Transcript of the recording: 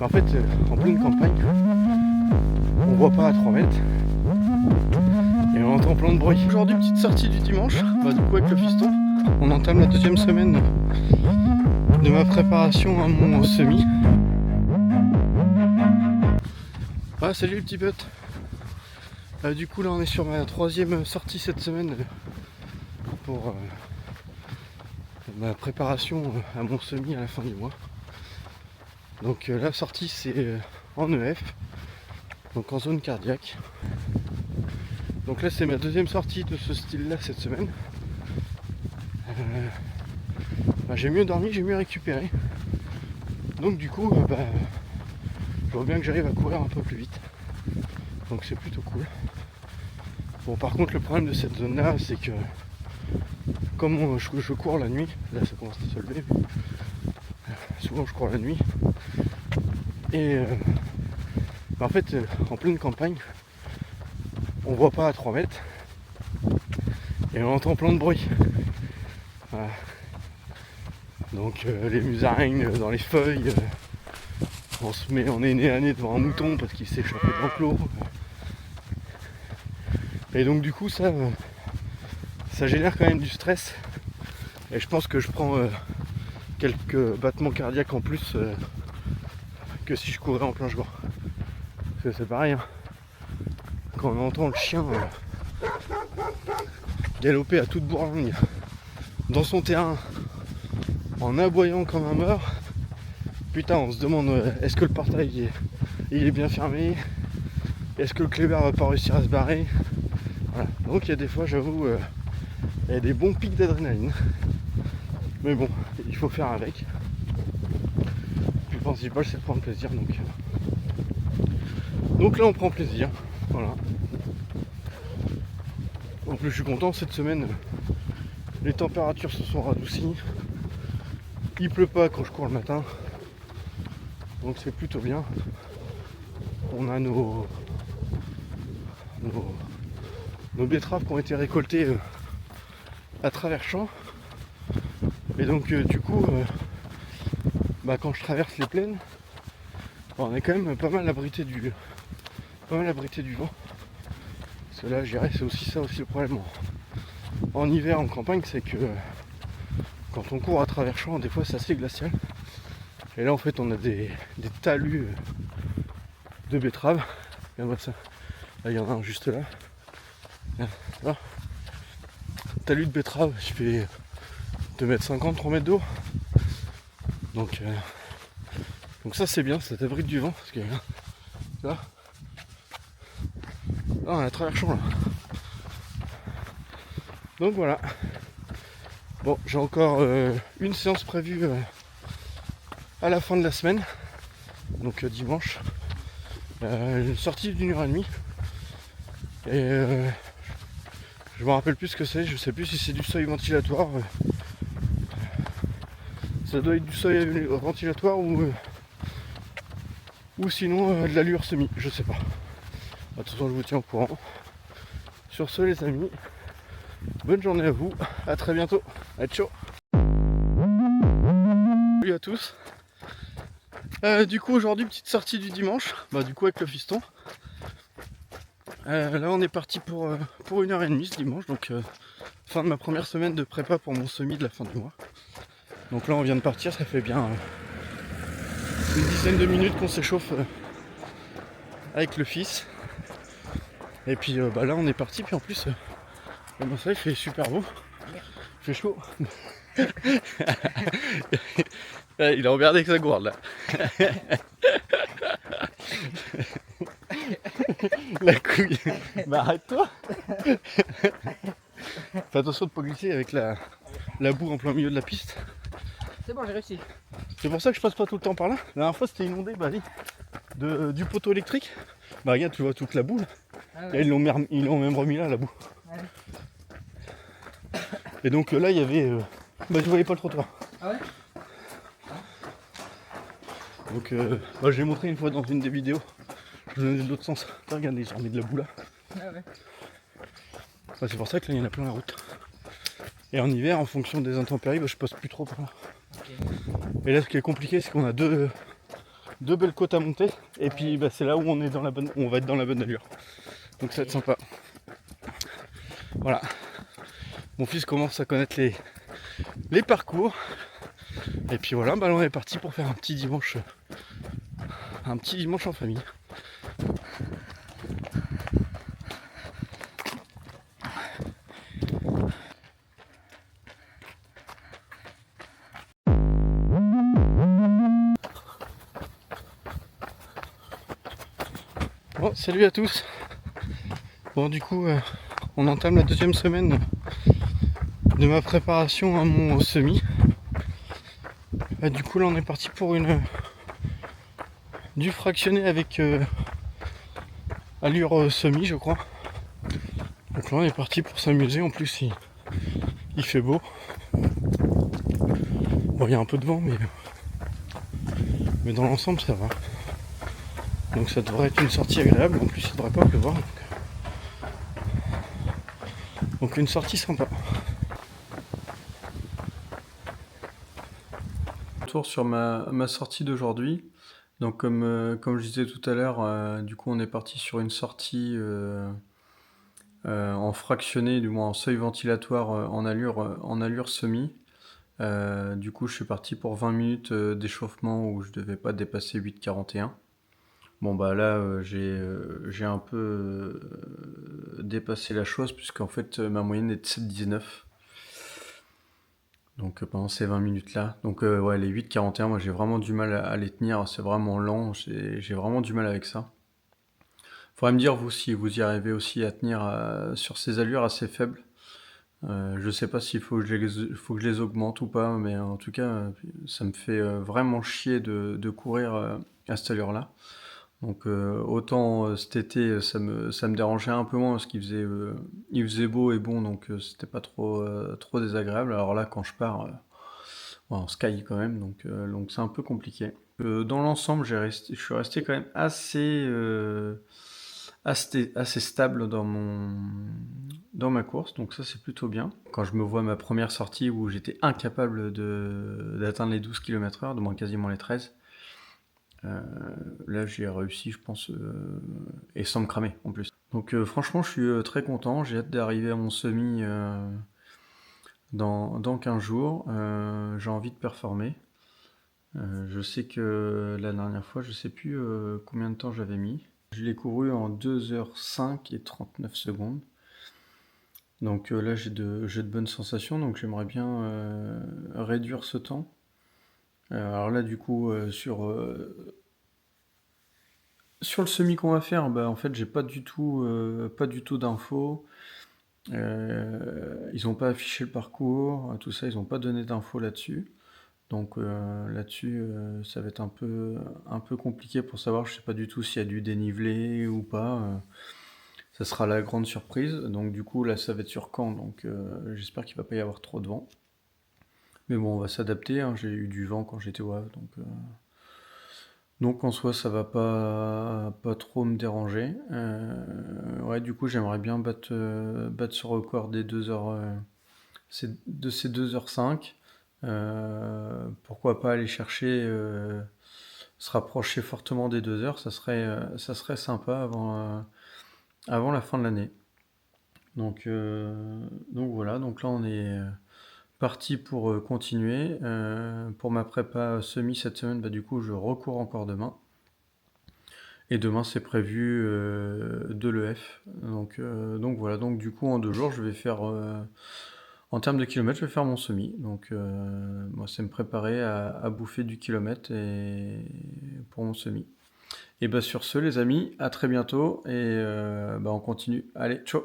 En fait, en pleine campagne, on voit pas à 3 mètres et on entend plein de bruit. Aujourd'hui, petite sortie du dimanche, du coup avec le fiston, on entame la deuxième semaine de ma préparation à mon semi. Ah, salut les petits potes. Du coup là on est sur ma troisième sortie cette semaine pour ma préparation à mon semi à la fin du mois. Donc la sortie c'est en EF, donc en zone cardiaque. Donc là c'est ma deuxième sortie de ce style là cette semaine. J'ai mieux dormi, j'ai mieux récupéré. Donc du coup je vois bien que j'arrive à courir un peu plus vite. Donc c'est plutôt cool. Bon par contre le problème de cette zone là c'est que comme je cours la nuit, là ça commence à se lever, mais souvent je cours la nuit. Et en fait en pleine campagne, on voit pas à 3 mètres et on entend plein de bruit. Voilà. Donc les musaraignes dans les feuilles, on est nez à nez devant un mouton parce qu'il s'est échappé de l'enclos. Et donc du coup ça génère quand même du stress. Et je pense que je prends quelques battements cardiaques en plus que si je courais en plein jour. Parce que c'est pareil, hein. Quand on entend le chien galoper à toute bourlingue dans son terrain en aboyant comme un mort, putain on se demande est-ce que le portail il est bien fermé, est-ce que le clébard va pas réussir à se barrer. Voilà. Donc il y a des fois j'avoue il y a des bons pics d'adrénaline, mais bon il faut faire avec. Le principal c'est de prendre plaisir, donc là on prend plaisir, voilà. En plus je suis content cette semaine, les températures se sont radoucies, il pleut pas quand je cours le matin, donc c'est plutôt bien. On a nos betteraves qui ont été récoltées à travers champs, et donc du coup quand je traverse les plaines, on est quand même pas mal abrité du vent. Parce que là je dirais c'est aussi le problème en hiver en campagne, c'est que quand on court à travers champs des fois c'est assez glacial, et là en fait on a des talus de betteraves. Regarde-moi ça, là il y en a un juste là, là. Talus de betteraves, je fais 2,50 m, 3 mètres d'eau, donc ça c'est bien, ça t'abrite du vent, parce que là on est à travers champs là. Donc voilà. Bon, j'ai encore une séance prévue à la fin de la semaine, donc dimanche, une sortie d'1h30, et je me rappelle plus ce que c'est, je sais plus si c'est du seuil ventilatoire, ça doit être du seuil ventilatoire ou sinon de l'allure semi, je sais pas. De toute façon je vous tiens au courant. Sur ce les amis, bonne journée à vous, à très bientôt, à ciao. Salut à tous. Du coup aujourd'hui petite sortie du dimanche, du coup avec le fiston. Là on est parti pour 1h30 ce dimanche, donc fin de ma première semaine de prépa pour mon semi de la fin du mois. Donc là on vient de partir, ça fait bien une dizaine de minutes qu'on s'échauffe avec le fils. Et puis là on est parti, puis en plus ça il fait super beau, il fait chaud. Il a emmerdé avec sa gourde là. La couille. Arrête-toi. Fais attention de ne pas glisser avec la boue en plein milieu de la piste. C'est bon, j'ai réussi. C'est pour ça que je passe pas tout le temps par là. La dernière fois c'était inondé du poteau électrique. Regarde, tu vois toute la boue là. Ah ouais. Et ils l'ont même remis là, la boue. Ouais. Et donc là il y avait je voyais pas le trottoir. Ah ouais. Donc j'ai montré une fois dans une des vidéos. Je venais de l'autre sens. Regarde, ils ont remis de la boue là. Ah ouais. C'est pour ça que là il y en a plein la route. Et en hiver, en fonction des intempéries, je passe plus trop par là. Okay. Et là ce qui est compliqué c'est qu'on a deux 2 belles côtes à monter. Et puis bah, c'est là où on va être dans la bonne allure. Donc ça va être sympa. Voilà. Mon fils commence à connaître les parcours. Et puis voilà, bah, on est parti pour faire un petit dimanche en famille. Bon, salut à tous. Bon, du coup, on entame la 2e semaine de ma préparation à mon semi. Du coup, là, on est parti pour du fractionné avec allure semi, je crois. Donc là, on est parti pour s'amuser. En plus, il fait beau. Bon, il y a un peu de vent, mais dans l'ensemble, ça va. Donc ça devrait être une sortie agréable. En plus, il ne devrait pas pleuvoir. Donc une sortie sympa. Retour sur ma sortie d'aujourd'hui. Donc comme je disais tout à l'heure, du coup on est parti sur une sortie en fractionné, du moins en seuil ventilatoire en allure semi. Du coup je suis parti pour 20 minutes d'échauffement où je devais pas dépasser 8,41. Bon bah là j'ai un peu dépassé la chose puisqu'en fait ma moyenne est de 7,19. Donc pendant ces 20 minutes là. Donc ouais, les 8,41, moi j'ai vraiment du mal à les tenir, c'est vraiment lent, j'ai vraiment du mal avec ça. Faudrait me dire vous si vous y arrivez aussi à tenir sur ces allures assez faibles. Je sais pas s'il faut que faut que je les augmente ou pas, mais en tout cas ça me fait vraiment chier de courir à cette allure là. Donc autant cet été ça me dérangeait un peu moins parce il faisait beau et bon, donc c'était pas trop désagréable. Alors là quand je pars en sky quand même, donc c'est un peu compliqué. Dans l'ensemble je suis resté quand même assez stable dans ma course, donc ça c'est plutôt bien. Quand je me vois ma première sortie où j'étais incapable d'atteindre les 12 km/h, de moins quasiment les 13, là j'ai réussi je pense, et sans me cramer en plus. Donc franchement je suis très content, j'ai hâte d'arriver à mon semi dans 15 jours. J'ai envie de performer. Je sais que la dernière fois, je sais plus combien de temps j'avais mis. Je l'ai couru en 2h05 et 39 secondes. Donc là j'ai de bonnes sensations, donc j'aimerais bien réduire ce temps. Alors là du coup sur le semi qu'on va faire, bah, en fait j'ai pas du tout d'infos. Ils n'ont pas affiché le parcours, tout ça, ils n'ont pas donné d'infos là-dessus. Donc là-dessus, ça va être un peu compliqué pour savoir, je sais pas du tout s'il y a du dénivelé ou pas. Ça sera la grande surprise. Donc du coup, là, ça va être sur Caen, donc j'espère qu'il va pas y avoir trop de vent. Mais bon, on va s'adapter, hein. J'ai eu du vent quand j'étais au Havre, donc en soi, ça va pas trop me déranger. Ouais, du coup, j'aimerais bien battre ce record des 2 heures, de ces 2h05. Pourquoi pas aller chercher, se rapprocher fortement des 2 heures, ça serait sympa avant la fin de l'année. Donc voilà, donc là on est parti pour continuer. Pour ma prépa semi cette semaine, bah, du coup je recours encore demain. Et demain c'est prévu de l'EF. Donc voilà, donc du coup en 2 jours je vais faire... En termes de kilomètres, je vais faire mon semi. Donc, moi, c'est me préparer à bouffer du kilomètre pour mon semi. Et bah, sur ce, les amis, à très bientôt. Et bah, on continue. Allez, ciao!